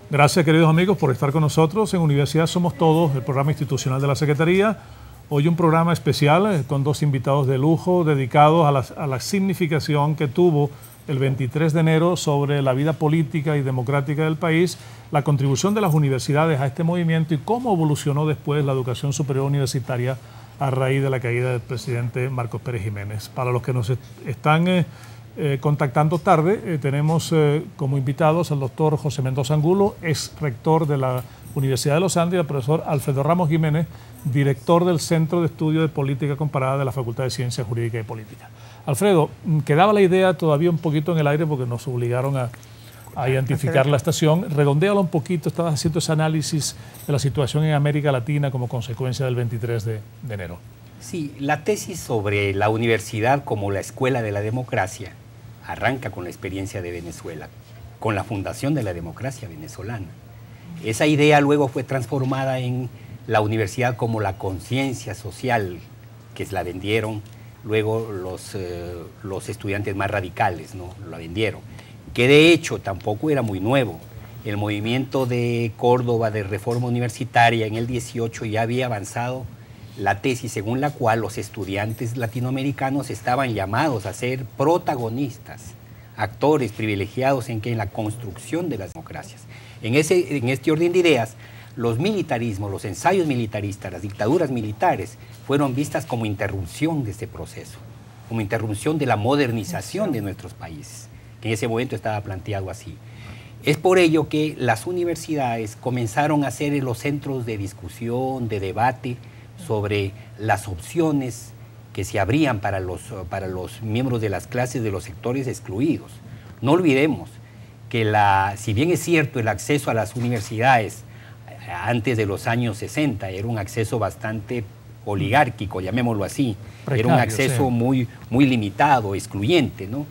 Gracias, queridos amigos, por estar con nosotros en Universidad Somos Todos, el programa institucional de la Secretaría. Hoy un programa especial con dos invitados de lujo dedicados a la significación que tuvo el 23 de enero sobre la vida política y democrática del país, la contribución de las universidades a este movimiento y cómo evolucionó después la educación superior universitaria a raíz de la caída del presidente Marcos Pérez Jiménez. Para los que nos están contactando tarde, tenemos como invitados al doctor José Mendoza Angulo, ex rector de la Universidad de los Andes, y al profesor Alfredo Ramos Jiménez, director del Centro de Estudio de Política Comparada de la Facultad de Ciencias Jurídicas y Políticas. Alfredo, quedaba la idea todavía un poquito en el aire porque nos obligaron a identificar la estación. Redondéalo un poquito, estabas haciendo ese análisis de la situación en América Latina como consecuencia del 23 de enero. Sí, la tesis sobre la universidad como la escuela de la democracia arranca con la experiencia de Venezuela, con la fundación de la democracia venezolana. Esa idea luego fue transformada en la universidad como la conciencia social, que la vendieron luego los estudiantes más radicales, ¿no? La vendieron, que de hecho tampoco era muy nuevo. El movimiento de Córdoba de reforma universitaria en el 18 ya había avanzado la tesis según la cual los estudiantes latinoamericanos estaban llamados a ser protagonistas, actores privilegiados en la construcción de las democracias. En este orden de ideas, los militarismos, los ensayos militaristas, las dictaduras militares fueron vistas como interrupción de este proceso, como interrupción de la modernización de nuestros países, que en ese momento estaba planteado así. Es por ello que las universidades comenzaron a ser los centros de discusión, de debate, sobre las opciones que se abrían para los miembros de las clases de los sectores excluidos. No olvidemos que si bien es cierto el acceso a las universidades antes de los años 60 era un acceso bastante oligárquico, llamémoslo así, precario, era un acceso sí, muy limitado, excluyente, ¿no?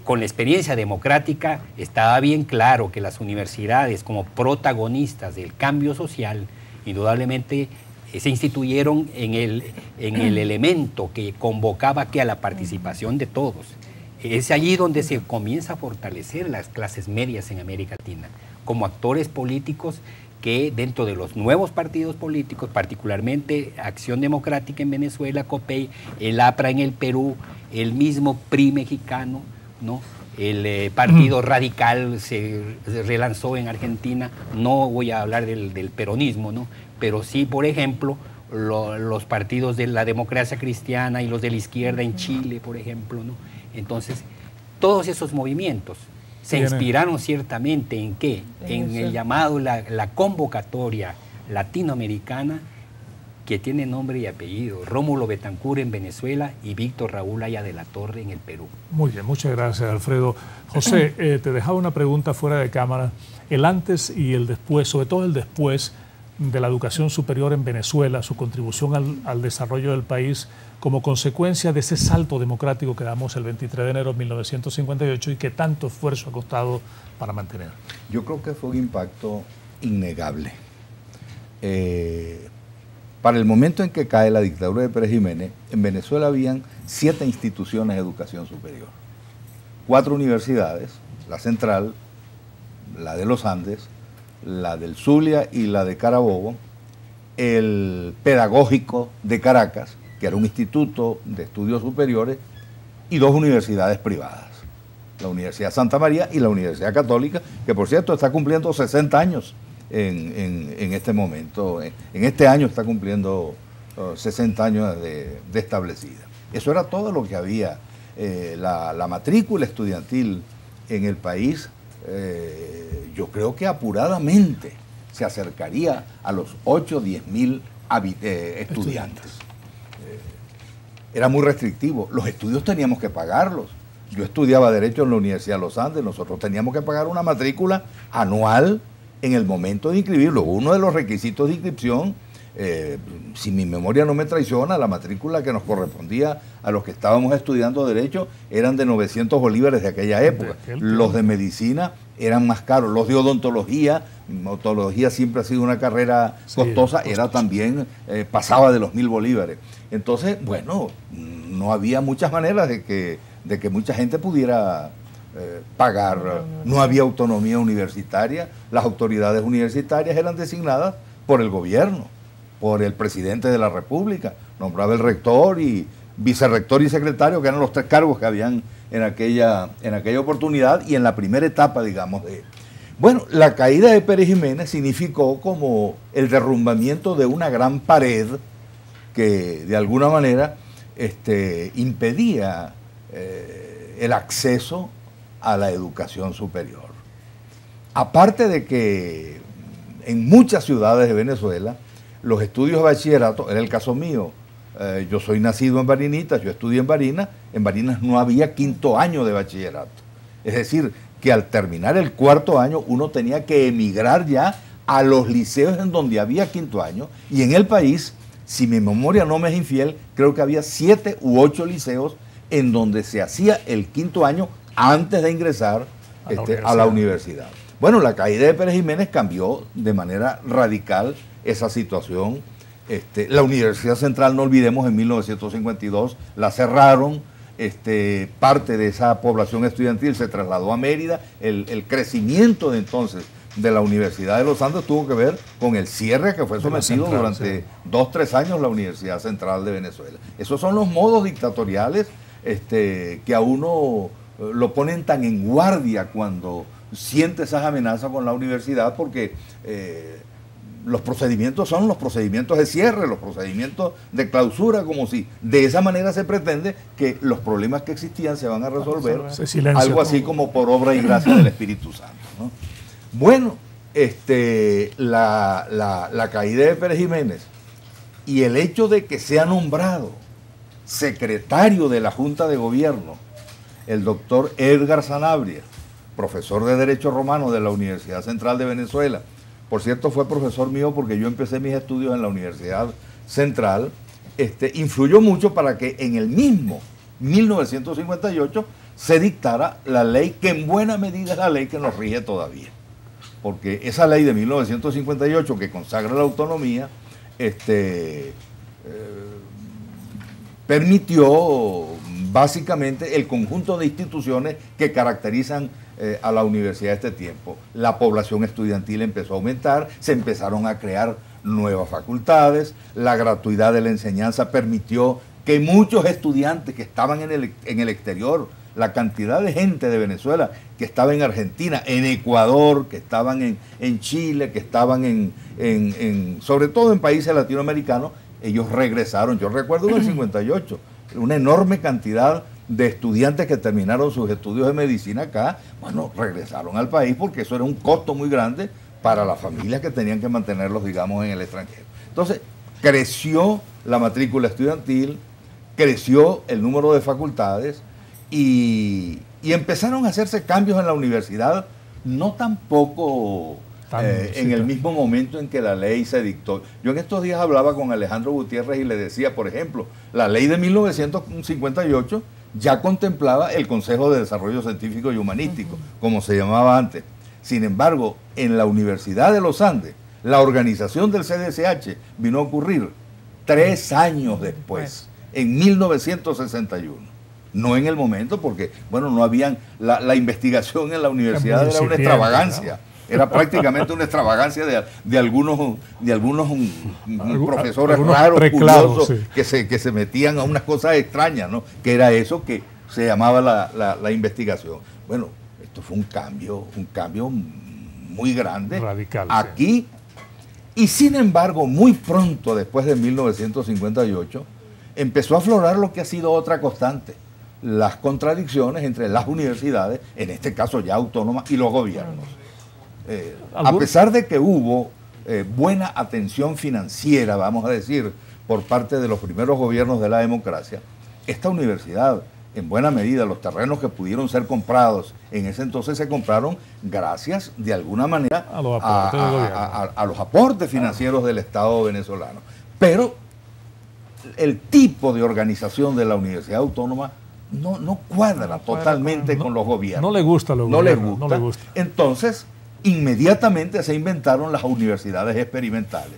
Con la experiencia democrática estaba bien claro que las universidades como protagonistas del cambio social indudablemente se instituyeron en el elemento que convocaba a la participación de todos. Es allí donde se comienza a fortalecer las clases medias en América Latina, como actores políticos que dentro de los nuevos partidos políticos, particularmente Acción Democrática en Venezuela, COPEI, el APRA en el Perú, el mismo PRI mexicano, ¿no? El Partido Radical se relanzó en Argentina. No voy a hablar del peronismo, ¿no? Pero sí, por ejemplo, los partidos de la democracia cristiana y los de la izquierda en Chile, por ejemplo, ¿no? Entonces, todos esos movimientos se inspiraron ciertamente en ¿qué? En el llamado, la convocatoria latinoamericana, que tiene nombre y apellido, Rómulo Betancourt en Venezuela y Víctor Raúl Haya de la Torre en el Perú. Muy bien, muchas gracias, Alfredo. José, te dejaba una pregunta fuera de cámara. El antes y el después, sobre todo el después de la educación superior en Venezuela, su contribución al desarrollo del país como consecuencia de ese salto democrático que damos el 23 de enero de 1958 y que tanto esfuerzo ha costado para mantener. Yo creo que fue un impacto innegable. Para el momento en que cae la dictadura de Pérez Jiménez, en Venezuela habían 7 instituciones de educación superior, 4 universidades, la Central, la de los Andes, la del Zulia y la de Carabobo, el Pedagógico de Caracas, que era un instituto de estudios superiores, y 2 universidades privadas, la Universidad Santa María y la Universidad Católica, que por cierto está cumpliendo 60 años en este momento. En este año está cumpliendo 60 años de establecida. Eso era todo lo que había. La matrícula estudiantil en el país, yo creo que apuradamente se acercaría a los 8 o 10 mil estudiantes. Era muy restrictivo. Los estudios teníamos que pagarlos. Yo estudiaba Derecho en la Universidad de los Andes. Nosotros teníamos que pagar una matrícula anual en el momento de inscribirlo. Uno de los requisitos de inscripción, si mi memoria no me traiciona, la matrícula que nos correspondía a los que estábamos estudiando Derecho eran de 900 bolívares de aquella época. Los de Medicina eran más caros. Los de odontología siempre ha sido una carrera costosa, era también, pasaba de los 1.000 bolívares. Entonces, bueno, no había muchas maneras de que mucha gente pudiera pagar. No había autonomía universitaria, las autoridades universitarias eran designadas por el gobierno, por el presidente de la República, nombraba el rector y vicerrector y secretario, que eran los 3 cargos que habían en aquella oportunidad y en la primera etapa, digamos, de... Bueno, la caída de Pérez Jiménez significó como el derrumbamiento de una gran pared que de alguna manera impedía el acceso a la educación superior. Aparte de que en muchas ciudades de Venezuela los estudios de bachillerato, era el caso mío, yo soy nacido en Barinitas, yo estudié en Barinas no había 5º año de bachillerato. Es decir, que al terminar el 4º año uno tenía que emigrar ya a los liceos en donde había 5º año, y en el país, si mi memoria no me es infiel, creo que había 7 u 8 liceos en donde se hacía el 5º año antes de ingresar a la universidad. Bueno, la caída de Pérez Jiménez cambió de manera radical esa situación. La Universidad Central, no olvidemos, en 1952 la cerraron, parte de esa población estudiantil se trasladó a Mérida. El crecimiento de entonces de la Universidad de los Andes tuvo que ver con el cierre que fue sometido durante 2-3 años la Universidad Central de Venezuela. Esos son los modos dictatoriales que a uno lo ponen tan en guardia cuando siente esas amenazas con la universidad, porque los procedimientos son los procedimientos de cierre, los procedimientos de clausura, como si de esa manera se pretende que los problemas que existían se van a resolver, algo así como por obra y gracia del Espíritu Santo, ¿no? Bueno, la caída de Pérez Jiménez y el hecho de que sea nombrado secretario de la Junta de Gobierno el doctor Edgar Sanabria, profesor de Derecho Romano de la Universidad Central de Venezuela. Por cierto, fue profesor mío porque yo empecé mis estudios en la Universidad Central. Influyó mucho para que en el mismo 1958 se dictara la ley que en buena medida es la ley que nos rige todavía. Porque esa ley de 1958 que consagra la autonomía permitió básicamente el conjunto de instituciones que caracterizan a la universidad de este tiempo. La población estudiantil empezó a aumentar, se empezaron a crear nuevas facultades, la gratuidad de la enseñanza permitió que muchos estudiantes que estaban en el exterior, la cantidad de gente de Venezuela que estaba en Argentina, en Ecuador, que estaban en Chile, que estaban sobre todo en países latinoamericanos, ellos regresaron. Yo recuerdo en el 58, una enorme cantidad de estudiantes que terminaron sus estudios de medicina acá, bueno, regresaron al país porque eso era un costo muy grande para las familias que tenían que mantenerlos, digamos, en el extranjero. Entonces, creció la matrícula estudiantil, creció el número de facultades y empezaron a hacerse cambios en la universidad, no tampoco en el mismo momento en que la ley se dictó. Yo en estos días hablaba con Alejandro Gutiérrez y le decía, por ejemplo, la ley de 1958 ya contemplaba el Consejo de Desarrollo Científico y Humanístico, como se llamaba antes. Sin embargo, en la Universidad de los Andes, la organización del CDSH vino a ocurrir 3 años después, en 1961. No en el momento, porque, bueno, no habían, la investigación en la universidad era una extravagancia. Era prácticamente una extravagancia de algunos profesores raros, curiosos, sí, que se metían a unas cosas extrañas, ¿no? Que era eso que se llamaba la investigación. Bueno, esto fue un cambio muy grande. Radical. Aquí, sí. Y sin embargo, muy pronto después de 1958, empezó a aflorar lo que ha sido otra constante: las contradicciones entre las universidades, en este caso ya autónomas, y los gobiernos. A pesar de que hubo buena atención financiera, vamos a decir, por parte de los primeros gobiernos de la democracia, esta universidad, en buena medida, los terrenos que pudieron ser comprados en ese entonces se compraron gracias, de alguna manera, a los aportes financieros del Estado venezolano. Pero el tipo de organización de la Universidad Autónoma no cuadra totalmente con los gobiernos. No le gusta lo no le gusta. Entonces, inmediatamente se inventaron las universidades experimentales.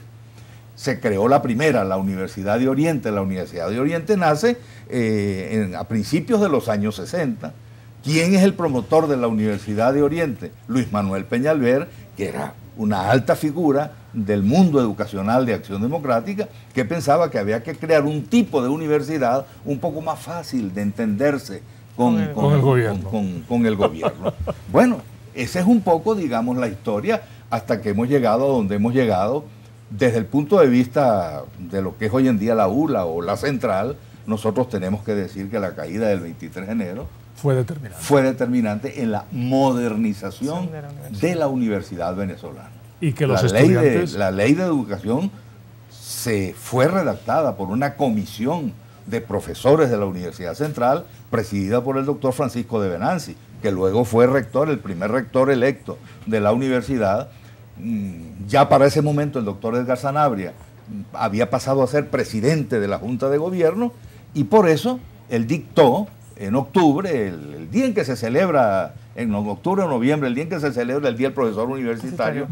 Se creó la primera, la Universidad de Oriente. La Universidad de Oriente nace a principios de los años 60. ¿Quién es el promotor de la Universidad de Oriente? Luis Manuel Peñalver, que era una alta figura del mundo educacional de Acción Democrática, que pensaba que había que crear un tipo de universidad un poco más fácil de entenderse con el gobierno. Bueno, esa es un poco, digamos, la historia hasta que hemos llegado a donde hemos llegado. Desde el punto de vista de lo que es hoy en día la ULA o la Central, nosotros tenemos que decir que la caída del 23 de enero fue determinante en la modernización de la universidad venezolana. Y que los estudiantes... La ley de educación se fue redactada por una comisión de profesores de la Universidad Central, presidida por el doctor Francisco de Venanzi, que luego fue rector, el primer rector electo de la universidad. Ya para ese momento el doctor Edgar Sanabria había pasado a ser presidente de la Junta de Gobierno, y por eso él dictó en octubre, el día en que se celebra, en octubre o noviembre, el día en que se celebra el Día del Profesor Universitario,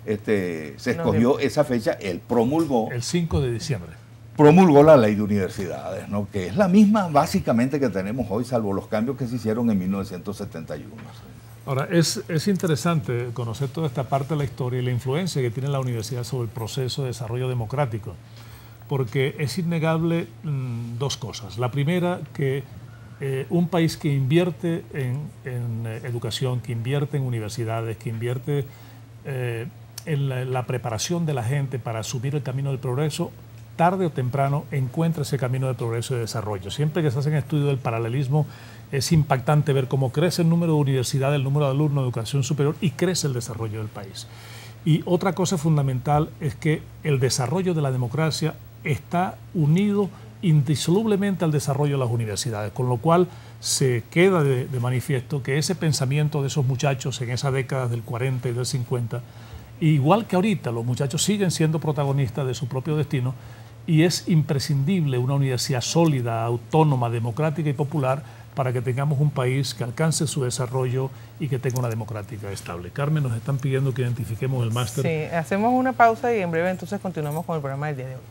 se escogió esa fecha, él promulgó. El 5 de diciembre. Promulgó la ley de universidades, ¿no? Que es la misma básicamente que tenemos hoy, salvo los cambios que se hicieron en 1971. Ahora, es interesante conocer toda esta parte de la historia y la influencia que tiene la universidad sobre el proceso de desarrollo democrático, porque es innegable dos cosas. La primera, que un país que invierte en educación, que invierte en universidades, que invierte en la preparación de la gente para asumir el camino del progreso, tarde o temprano encuentra ese camino de progreso y de desarrollo. Siempre que se hacen estudios del paralelismo, es impactante ver cómo crece el número de universidades, el número de alumnos de educación superior, y crece el desarrollo del país. Y otra cosa fundamental es que el desarrollo de la democracia está unido indisolublemente al desarrollo de las universidades, con lo cual se queda de manifiesto que ese pensamiento de esos muchachos en esa década del 40 y del 50, igual que ahorita, los muchachos siguen siendo protagonistas de su propio destino, y es imprescindible una universidad sólida, autónoma, democrática y popular para que tengamos un país que alcance su desarrollo y que tenga una democrática estable. Carmen, nos están pidiendo que identifiquemos el máster. Sí, hacemos una pausa y en breve entonces continuamos con el programa del día de hoy.